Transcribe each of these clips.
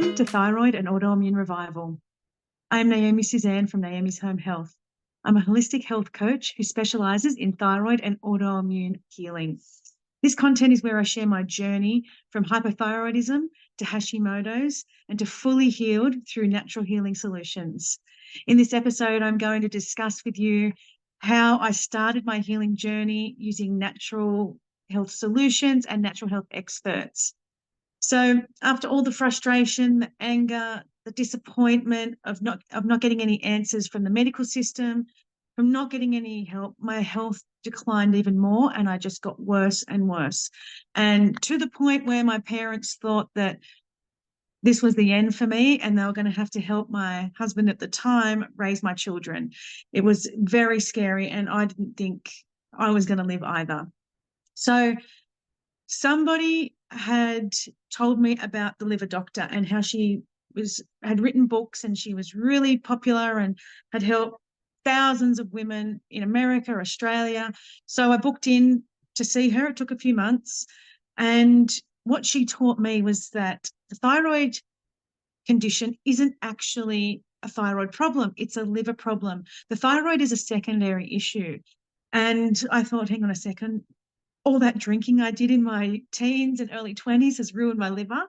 Welcome to Thyroid and Autoimmune Revival. I'm Naomi Suzanne from Naomi's Home Health. I'm a holistic health coach who specializes in thyroid and autoimmune healing. This content is where I share my journey from hypothyroidism to Hashimoto's and to fully healed through natural healing solutions. In this episode, I'm going to discuss with you how I started my healing journey using natural health solutions and natural health experts. So after all the frustration, the anger, the disappointment of not getting any answers from the medical system, from not getting any help, my health declined even more, and I just got worse and worse. And to the point where my parents thought that this was the end for me and they were going to have to help my husband at the time raise my children. It was very scary, and I didn't think I was going to live either. So somebody had told me about the liver doctor and how she had written books, and she was really popular and had helped thousands of women in America, Australia. So I booked in to see her. It took a few months. And what she taught me was that the thyroid condition isn't actually a thyroid problem. It's a liver problem. The thyroid is a secondary issue. And I thought, hang on a second, all that drinking I did in my teens and early 20s has ruined my liver.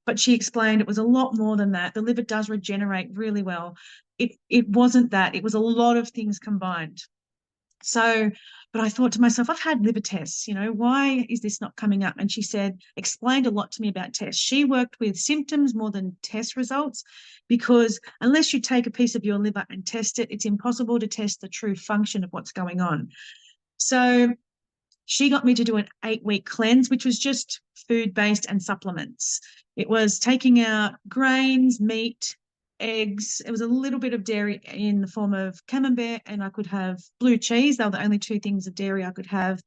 But she explained it was a lot more than that. The liver does regenerate really well. It wasn't that. It was a lot of things combined. So, but I thought to myself, I've had liver tests, why is this not coming up? And she explained a lot to me about tests. She worked with symptoms more than test results, because unless you take a piece of your liver and test it, it's impossible to test the true function of what's going on. So she got me to do an 8-week cleanse, which was just food-based and supplements. It was taking out grains, meat, eggs. It was a little bit of dairy in the form of camembert, and I could have blue cheese. They were the only 2 things of dairy I could have.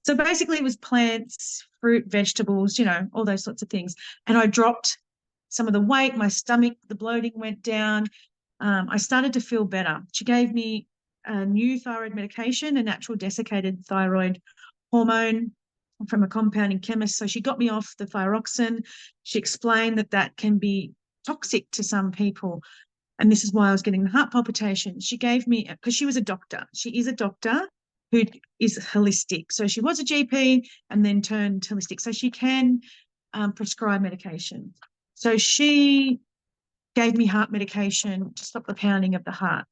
So basically it was plants, fruit, vegetables, all those sorts of things. And I dropped some of the weight, my stomach, the bloating went down. I started to feel better. She gave me a new thyroid medication, a natural desiccated thyroid hormone from a compounding chemist. So she got me off the thyroxine. She explained that can be toxic to some people. And this is why I was getting the heart palpitations. She gave me, because she was a doctor. She is a doctor who is holistic. So she was a GP and then turned holistic. So she can prescribe medication. So she gave me heart medication to stop the pounding of the heart.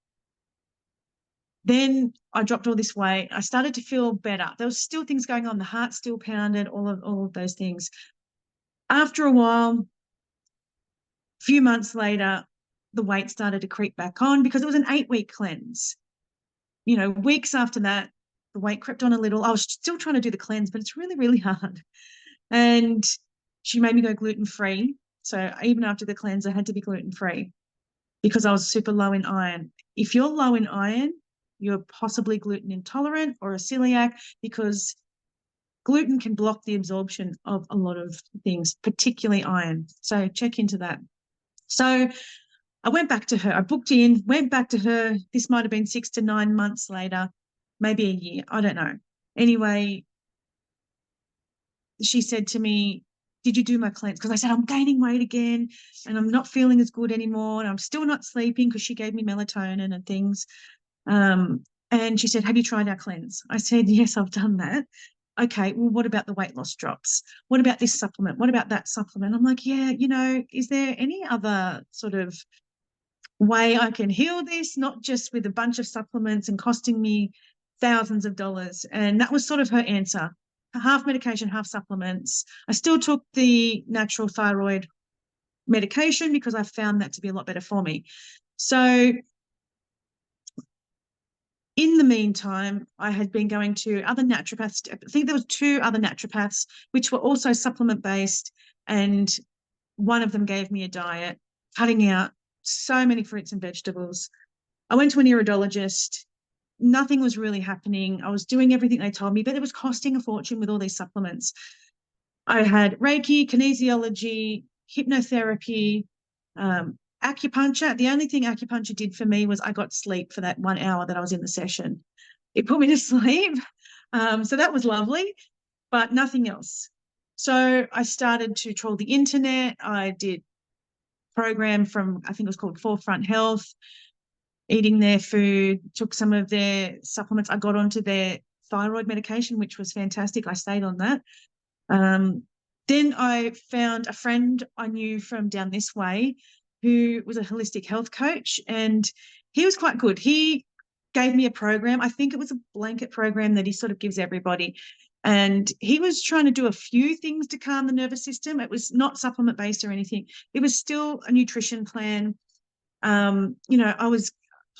Then I dropped all this weight. I started to feel better. There was still things going on. The heart still pounded, all of those things. After a while, a few months later, the weight started to creep back on because it was an 8-week cleanse. Weeks after that, the weight crept on a little. I was still trying to do the cleanse, but it's really, really hard. And she made me go gluten-free. So even after the cleanse, I had to be gluten-free because I was super low in iron. If you're low in iron, you're possibly gluten intolerant or a celiac, because gluten can block the absorption of a lot of things, particularly iron. So check into that. So I went back to her. I booked in, went back to her. This might have been 6 to 9 months later, maybe a year. I don't know. Anyway, she said to me, did you do my cleanse? Because I said, I'm gaining weight again and I'm not feeling as good anymore. And I'm still not sleeping, because she gave me melatonin and things. And she said, have you tried our cleanse? I said, yes, I've done that. Okay, well, what about the weight loss drops? What about this supplement? What about that supplement? I'm like, yeah, is there any other sort of way I can heal this, not just with a bunch of supplements and costing me thousands of dollars? And that was sort of her answer. Half medication, half supplements. I still took the natural thyroid medication because I found that to be a lot better for me. So in the meantime, I had been going to other naturopaths. I think there was 2 other naturopaths, which were also supplement-based, and one of them gave me a diet, cutting out so many fruits and vegetables. I went to an iridologist. Nothing was really happening. I was doing everything they told me, but it was costing a fortune with all these supplements. I had Reiki, kinesiology, hypnotherapy, acupuncture. The only thing acupuncture did for me was I got sleep for that 1 hour that I was in the session. It put me to sleep. So that was lovely, but nothing else. So I started to trawl the internet. I did program from, I think it was called Forefront Health, eating their food, took some of their supplements. I got onto their thyroid medication, which was fantastic. I stayed on that. Then I found a friend I knew from down this way who was a holistic health coach, and he was quite good. He gave me a program. I think it was a blanket program that he sort of gives everybody. And he was trying to do a few things to calm the nervous system. It was not supplement based or anything. It was still a nutrition plan. I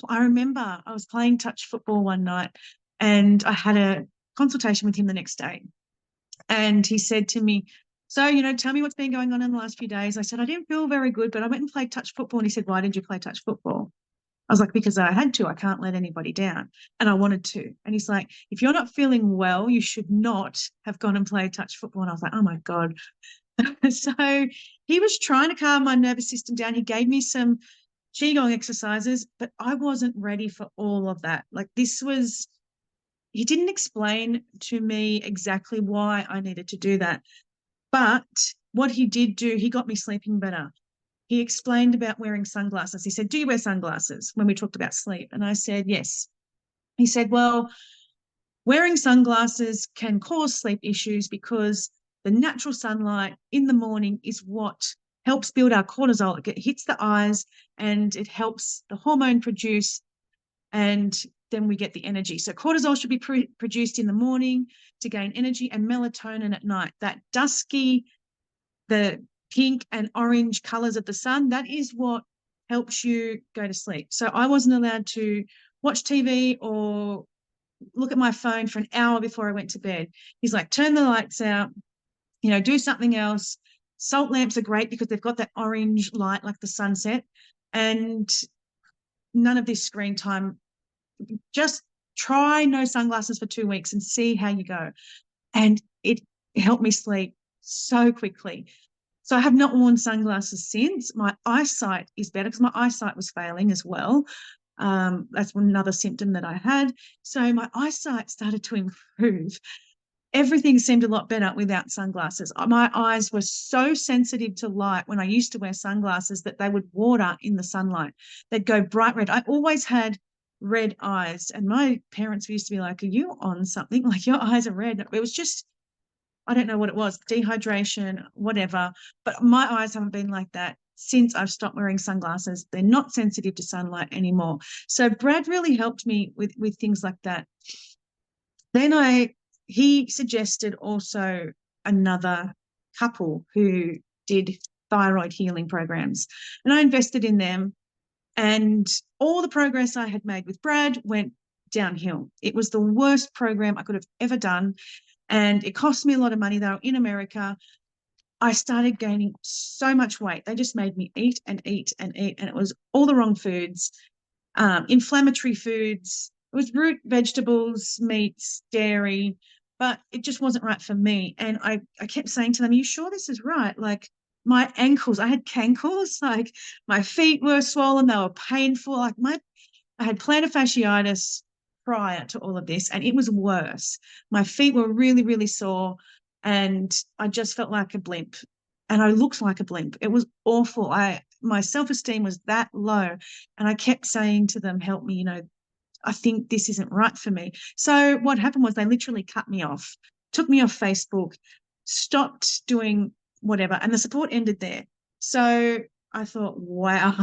remember I was playing touch football one night and I had a consultation with him the next day. And he said to me, so, tell me what's been going on in the last few days. I said, I didn't feel very good, but I went and played touch football. And he said, why did you play touch football? I was like, because I had to. I can't let anybody down. And I wanted to. And he's like, if you're not feeling well, you should not have gone and played touch football. And I was like, oh, my God. So he was trying to calm my nervous system down. He gave me some Qigong exercises, but I wasn't ready for all of that. Like he didn't explain to me exactly why I needed to do that. But what he did do, he got me sleeping better. He explained about wearing sunglasses. He said, do you wear sunglasses, when we talked about sleep? And I said, yes. He said, well, wearing sunglasses can cause sleep issues because the natural sunlight in the morning is what helps build our cortisol. It hits the eyes and it helps the hormone produce, and then we get the energy. So cortisol should be produced in the morning to gain energy, and melatonin at night. That dusky, the pink and orange colors of the sun, that is what helps you go to sleep. So I wasn't allowed to watch TV or look at my phone for an hour before I went to bed. He's like, turn the lights out, do something else. Salt lamps are great because they've got that orange light like the sunset, and none of this screen time. Just try no sunglasses for 2 weeks and see how you go. And it helped me sleep so quickly. So I have not worn sunglasses since. My eyesight is better because my eyesight was failing as well. That's another symptom that I had. So my eyesight started to improve. Everything seemed a lot better without sunglasses. My eyes were so sensitive to light when I used to wear sunglasses that they would water in the sunlight. They'd go bright red. I always had red eyes, and my parents used to be like, are you on something? Like, your eyes are red. It was just, I don't know what it was, dehydration, whatever. But my eyes haven't been like that since I've stopped wearing sunglasses. They're not sensitive to sunlight anymore. So Brad really helped me with things like that. Then he suggested also another couple who did thyroid healing programs, and I invested in them, and all the progress I had made with Brad went downhill. It was the worst program I could have ever done, and it cost me a lot of money. They were in America. I started gaining so much weight. They just made me eat and eat and eat, and it was all the wrong foods, inflammatory foods. It was root vegetables, meats, dairy, but it just wasn't right for me. And I kept saying to them, are you sure this is right? Like, my ankles, I had cankles, like my feet were swollen, they were painful. Like I had plantar fasciitis prior to all of this, and it was worse. My feet were really, really sore, and I just felt like a blimp, and I looked like a blimp. It was awful. My self-esteem was that low, and I kept saying to them, help me, I think this isn't right for me. So what happened was they literally cut me off, took me off Facebook, stopped doing whatever, and the support ended there. So I thought, wow.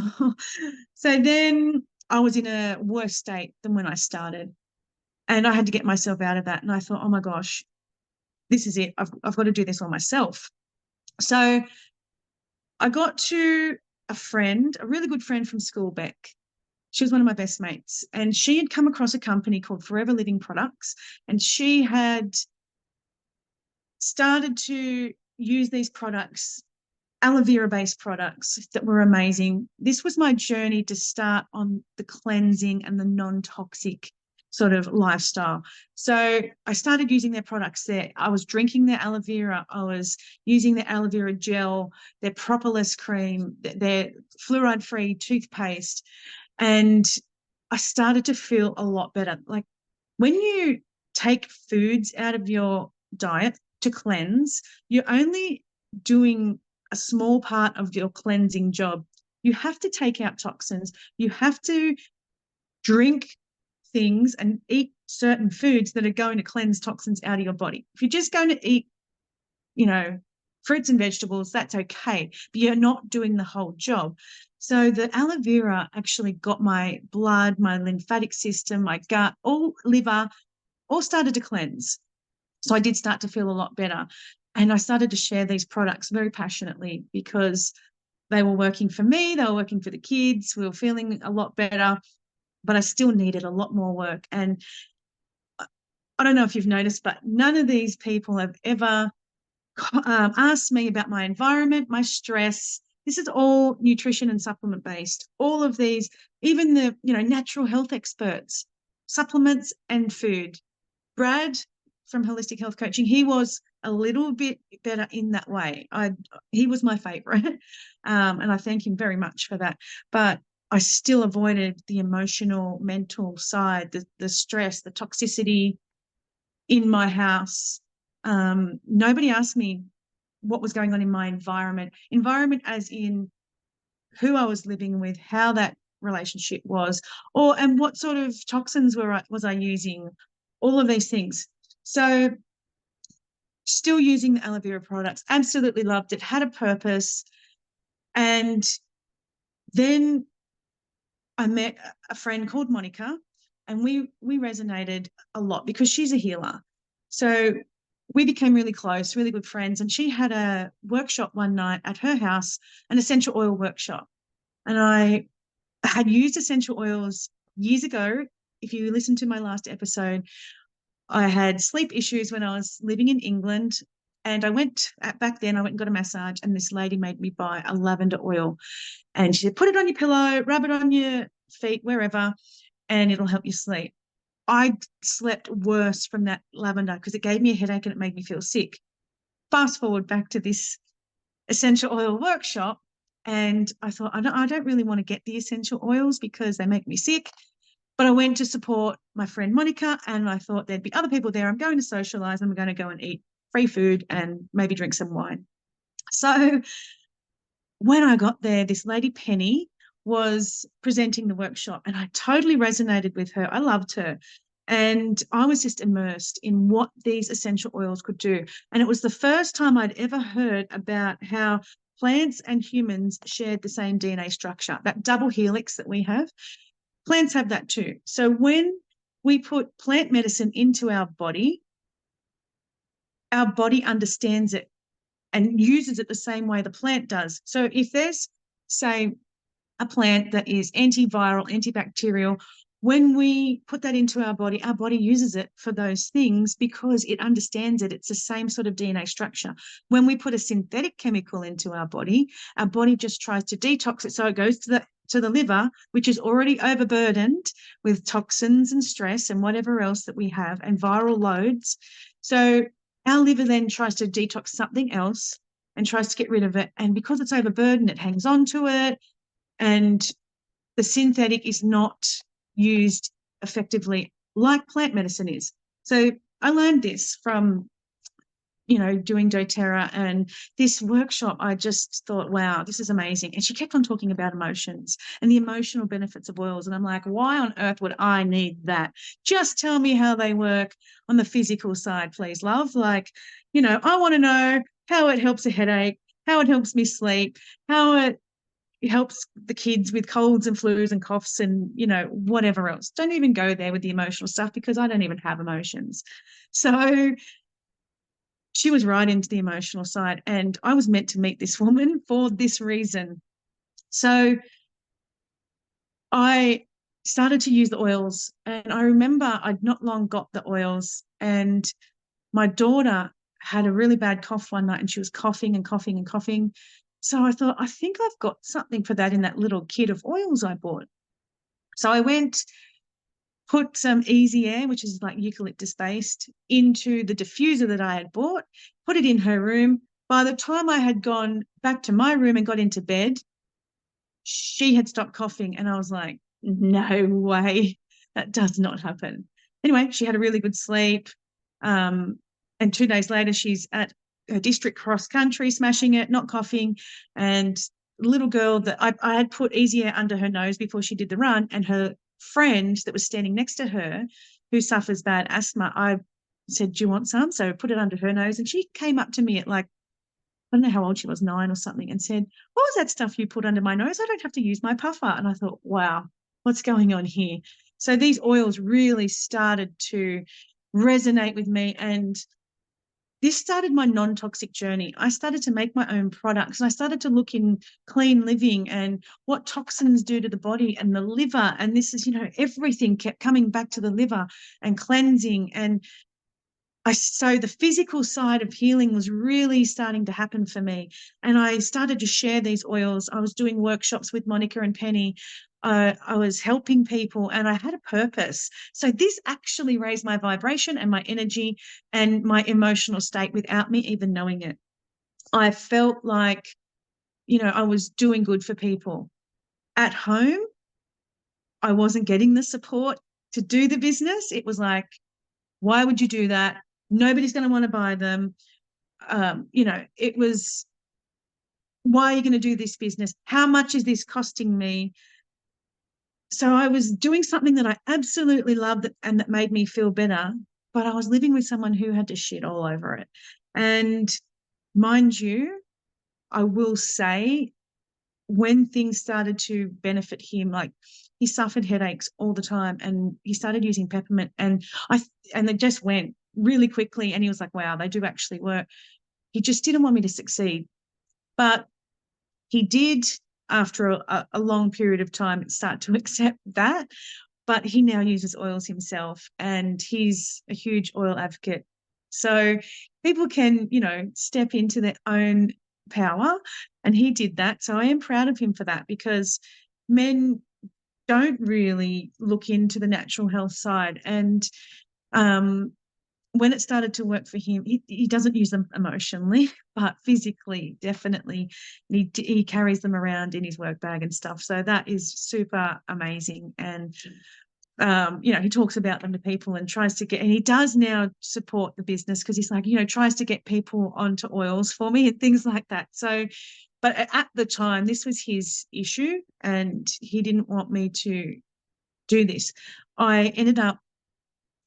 So then I was in a worse state than when I started, and I had to get myself out of that. And I thought, oh my gosh, this is it. I've got to do this all myself. So I got to a really good friend from school, Beck. She was one of my best mates, and she had come across a company called Forever Living Products, and she had started to use these products, aloe vera based products that were amazing. This was my journey to start on the cleansing and the non-toxic sort of lifestyle. So I started using their products there. I was drinking their aloe vera. I was using their aloe vera gel, their propolis cream, their fluoride-free toothpaste. And I started to feel a lot better. Like, when you take foods out of your diet to cleanse, you're only doing a small part of your cleansing job. You have to take out toxins. You have to drink things and eat certain foods that are going to cleanse toxins out of your body. If you're just going to eat, fruits and vegetables, that's okay, but you're not doing the whole job. So the aloe vera actually got my blood, my lymphatic system, my gut, all liver, all started to cleanse. So I did start to feel a lot better. And I started to share these products very passionately because they were working for me, they were working for the kids, we were feeling a lot better, but I still needed a lot more work. And I don't know if you've noticed, but none of these people have ever asked me about my environment, my stress. This is all nutrition and supplement based. All of these, even the natural health experts, supplements and food. Brad from Holistic Health Coaching, he was a little bit better in that way. He was my favorite, and I thank him very much for that. But I still avoided the emotional, mental side, the stress, the toxicity in my house. Nobody asked me what was going on in my environment as in who I was living with, how that relationship was, and what sort of toxins was I using, all of these things. So still using the aloe vera products, absolutely loved it, had a purpose. And then I met a friend called Monica, and we resonated a lot because she's a healer. So we became really close, really good friends. And she had a workshop one night at her house, an essential oil workshop. And I had used essential oils years ago. If you listen to my last episode, I had sleep issues when I was living in England. And back then I went and got a massage, and this lady made me buy a lavender oil. And she said, put it on your pillow, rub it on your feet, wherever, and it'll help you sleep. I slept worse from that lavender because it gave me a headache and it made me feel sick. Fast forward back to this essential oil workshop, and I thought, I don't really want to get the essential oils because they make me sick. But I went to support my friend Monica, and I thought there'd be other people there. I'm going to socialize. I'm going to go and eat free food and maybe drink some wine. So when I got there, this lady, Penny, was presenting the workshop, and I totally resonated with her. I loved her. And I was just immersed in what these essential oils could do. And it was the first time I'd ever heard about how plants and humans shared the same DNA structure, that double helix that we have. Plants have that too. So when we put plant medicine into our body understands it and uses it the same way the plant does. So if there's, say, a plant that is antiviral, antibacterial, when we put that into our body uses it for those things because it understands it. It's the same sort of DNA structure. When we put a synthetic chemical into our body just tries to detox it. So it goes to the liver, which is already overburdened with toxins and stress and whatever else that we have and viral loads. So our liver then tries to detox something else and tries to get rid of it. And because it's overburdened, it hangs on to it. And the synthetic is not used effectively like plant medicine is. So I learned this from, doing doTERRA, and this workshop, I just thought, wow, this is amazing. And she kept on talking about emotions and the emotional benefits of oils. And I'm like, why on earth would I need that? Just tell me how they work on the physical side, please, love. Like, I want to know how it helps a headache, how it helps me sleep, how it helps the kids with colds and flus and coughs and, whatever else. Don't even go there with the emotional stuff because I don't even have emotions. So she was right into the emotional side, and I was meant to meet this woman for this reason. So I started to use the oils, and I remember I'd not long got the oils, and my daughter had a really bad cough one night, and she was coughing and coughing and coughing. So I thought, I think I've got something for that in that little kit of oils I bought. So I went, put some Easy Air, which is like eucalyptus based, into the diffuser that I had bought, put it in her room. By the time I had gone back to my room and got into bed, she had stopped coughing. And I was like, no way, that does not happen. Anyway, she had a really good sleep. And 2 days later, she's at her district cross country, smashing it, not coughing. And little girl that I had put Easy Air under her nose before she did the run, and her friend that was standing next to her, who suffers bad asthma, I said, do you want some? So I put it under her nose, and she came up to me at, like, I don't know how old she was, 9 or something, and said, what was that stuff you put under my nose? I don't have to use my puffer. And I thought, wow, what's going on here? So these oils really started to resonate with me, and this started my non-toxic journey. I started to make my own products, and I started to look in clean living and what toxins do to the body and the liver. And this is, everything kept coming back to the liver and cleansing. And so the physical side of healing was really starting to happen for me. And I started to share these oils. I was doing workshops with Monica and Penny. I was helping people, and I had a purpose. So this actually raised my vibration and my energy and my emotional state without me even knowing it. I felt like, I was doing good for people. At home, I wasn't getting the support to do the business. It was like, why would you do that? Nobody's going to want to buy them. It was, why are you going to do this business? How much is this costing me? So I was doing something that I absolutely loved and that made me feel better, but I was living with someone who had to shit all over it. And mind you, I will say, when things started to benefit him, like, he suffered headaches all the time, and he started using peppermint, and they just went really quickly, and he was like, wow, they do actually work. He just didn't want me to succeed. But he did, after a long period of time, start to accept that. But he now uses oils himself, and he's a huge oil advocate. So people can, step into their own power, and he did that. So I am proud of him for that, because men don't really look into the natural health side. And when it started to work for him, he doesn't use them emotionally, but physically, definitely. He carries them around in his work bag and stuff. So that is super amazing. And, he talks about them to people and tries to get, and he does now support the business, because he's like, tries to get people onto oils for me and things like that. So, but at the time, this was his issue, and he didn't want me to do this. I ended up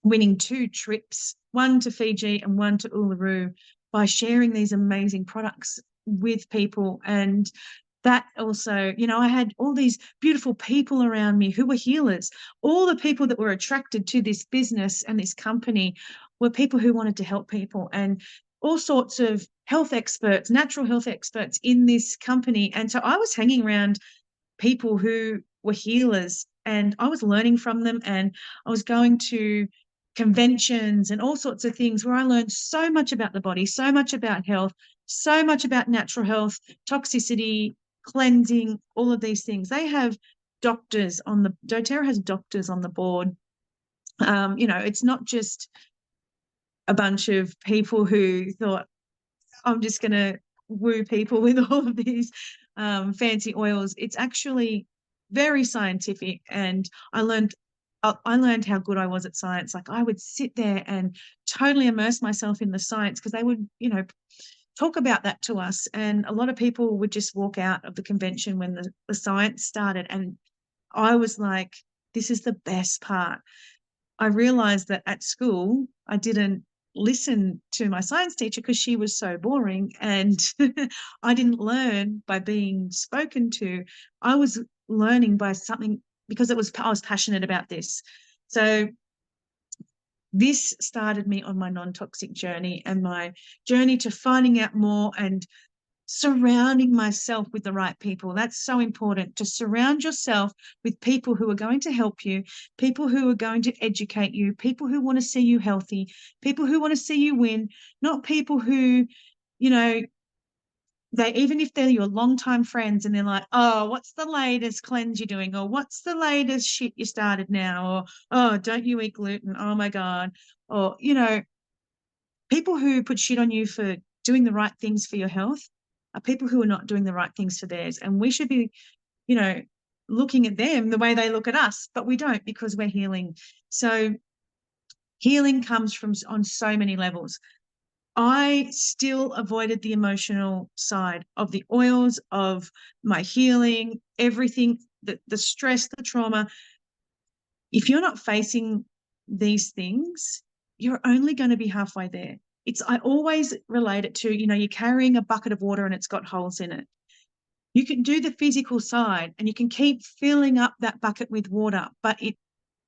winning 2 trips, one to Fiji and one to Uluru, by sharing these amazing products with people. And that also, I had all these beautiful people around me who were healers. All the people that were attracted to this business and this company were people who wanted to help people, and all sorts of health experts, natural health experts in this company. And so I was hanging around people who were healers, and I was learning from them, and I was going to conventions and all sorts of things where I learned so much about the body, so much about health, so much about natural health, toxicity, cleansing, all of these things. They have doctors on the, doTERRA has doctors on the board. It's not just a bunch of people who thought, I'm just going to woo people with all of these fancy oils. It's actually very scientific, and I learned how good I was at science. Like, I would sit there and totally immerse myself in the science, because they would, talk about that to us. And a lot of people would just walk out of the convention when the science started. And I was like, this is the best part. I realized that at school, I didn't listen to my science teacher because she was so boring, and I didn't learn by being spoken to. I was learning by something, because I was passionate about this. So this started me on my non-toxic journey, and my journey to finding out more and surrounding myself with the right people. That's so important, to surround yourself with people who are going to help you, people who are going to educate you, people who want to see you healthy, people who want to see you win, not people who, they, even if they're your longtime friends, and they're like, oh, what's the latest cleanse you're doing? Or what's the latest shit you started now? Or, oh, don't you eat gluten? Oh my God. Or, people who put shit on you for doing the right things for your health are people who are not doing the right things for theirs. And we should be, looking at them the way they look at us, but we don't, because we're healing. So healing comes from on so many levels. I still avoided the emotional side of the oils, of my healing, everything, the stress, the trauma. If you're not facing these things, you're only going to be halfway there. I always relate it to, you're carrying a bucket of water and it's got holes in it. You can do the physical side and you can keep filling up that bucket with water, but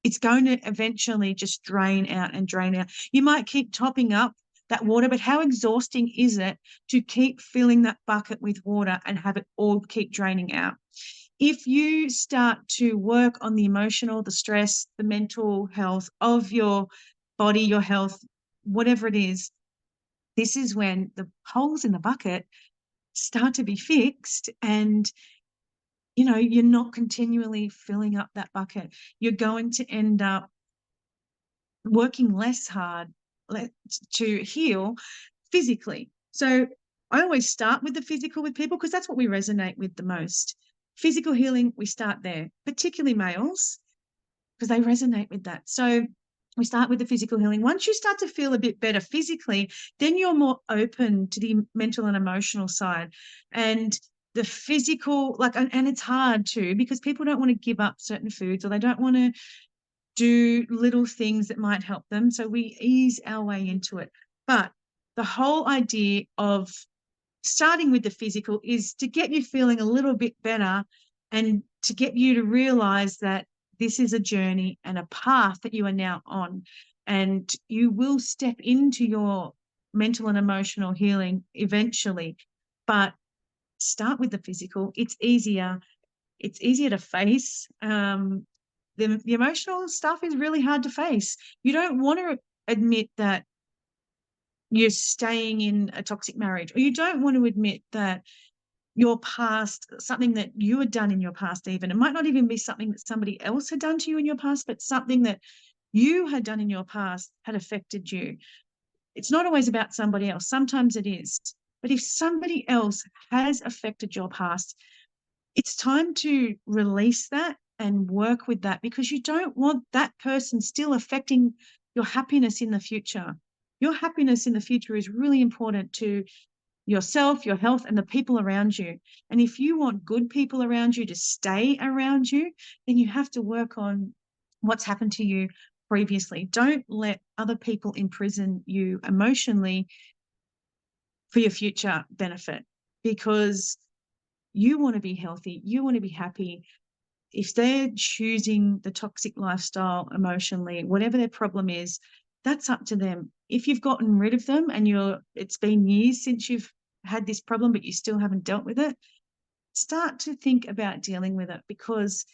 it's going to eventually just drain out and drain out. You might keep topping up that water, but how exhausting is it to keep filling that bucket with water and have it all keep draining out? If you start to work on the emotional, the stress, the mental health of your body, your health, whatever it is, this is when the holes in the bucket start to be fixed, and you're not continually filling up that bucket. You're going to end up working less hard to heal physically. So I always start with the physical with people because that's what we resonate with the most. Physical healing, we start there, particularly males, because they resonate with that. So we start with the physical healing. Once you start to feel a bit better physically, then you're more open to the mental and emotional side. And the physical, and it's hard too, because people don't want to give up certain foods, or they don't want to do little things that might help them. So we ease our way into it. But the whole idea of starting with the physical is to get you feeling a little bit better and to get you to realize that this is a journey and a path that you are now on, and you will step into your mental and emotional healing eventually. But start with the physical. It's easier to face. The emotional stuff is really hard to face. You don't want to admit that you're staying in a toxic marriage, or you don't want to admit that your past, something that you had done in your past, even, it might not even be something that somebody else had done to you in your past, but something that you had done in your past had affected you. It's not always about somebody else. Sometimes it is. But if somebody else has affected your past, it's time to release that and work with that, because you don't want that person still affecting your happiness in the future. Your happiness in the future is really important to yourself, your health, and the people around you. And if you want good people around you to stay around you, then you have to work on what's happened to you previously. Don't let other people imprison you emotionally for your future benefit, because you want to be healthy, you want to be happy. If they're choosing the toxic lifestyle emotionally, whatever their problem is, that's up to them. If you've gotten rid of them and it's been years since you've had this problem, but you still haven't dealt with it, start to think about dealing with it, because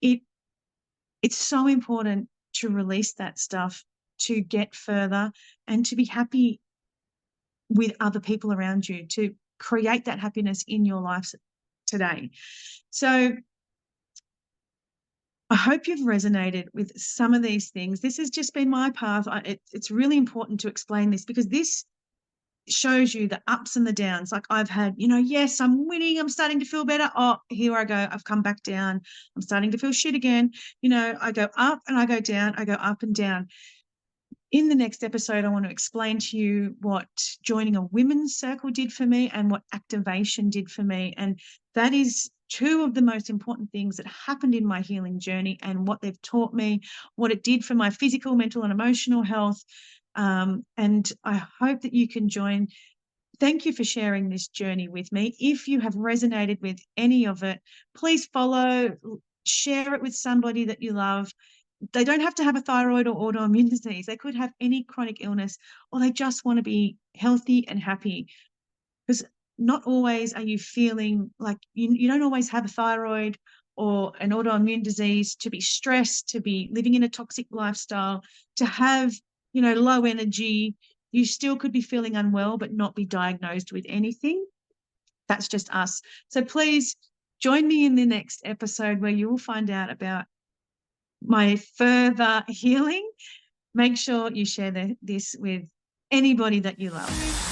it's so important to release that stuff, to get further, and to be happy with other people around you, to create that happiness in your life today. So I hope you've resonated with some of these things. This has just been my path. It's really important to explain this, because this shows you the ups and the downs. Like I've had, yes, I'm winning, I'm starting to feel better. Oh, here I go, I've come back down. I'm starting to feel shit again. I go up and I go down, I go up and down. In the next episode, I want to explain to you what joining a women's circle did for me and what activation did for me. And that is two of the most important things that happened in my healing journey, and what they've taught me, what it did for my physical, mental, and emotional health. And I hope that you can join. Thank you for sharing this journey with me. If you have resonated with any of it, please follow, share it with somebody that you love. They don't have to have a thyroid or autoimmune disease. They could have any chronic illness, or they just want to be healthy and happy. Because not always are you feeling like you don't always have a thyroid or an autoimmune disease to be stressed, to be living in a toxic lifestyle, to have, low energy. You still could be feeling unwell but not be diagnosed with anything. That's just us. So please join me in the next episode, where you will find out about my further healing. Make sure you share this with anybody that you love.